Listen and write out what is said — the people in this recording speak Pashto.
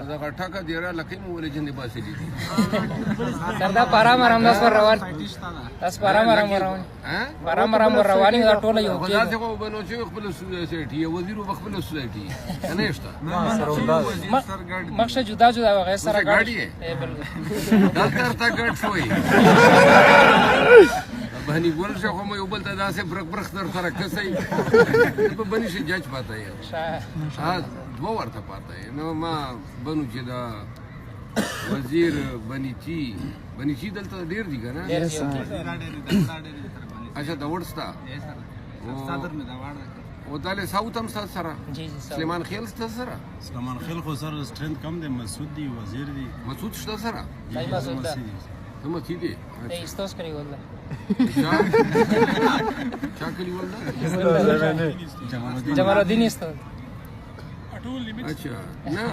دا غټه دیره لکه مو ولې جن دی باسي دي سر دا پارا مرام داس ور روان تاس پارا مرام روان پارا مرام رواني دا ټوله یو کې دا څنګه بنو چې خپل سوسایټي وزیر خپل سوسایټي نه شته مخشه جدا جدا وغه سره ګاډي دا تر تا ګډ شوی بهني ګول شو خو مې یو بل ته داسې برخ در سره کسي په بني شي جج پاته یې دو ورته پاته یې نو ما بنو چې دا وزیر بنيچي دلته ډیر دي کنه اچھا دا ورستا صدر مې دا وړ او داله ساوث هم سره سلیمان خیل سره سلیمان خیل خو سره سټرنث کم دی مسعود دی وزیر دی مسعود شته سره هم کی دي استوس کړی والله چا کلی والله جمال الدین استو اچھا نه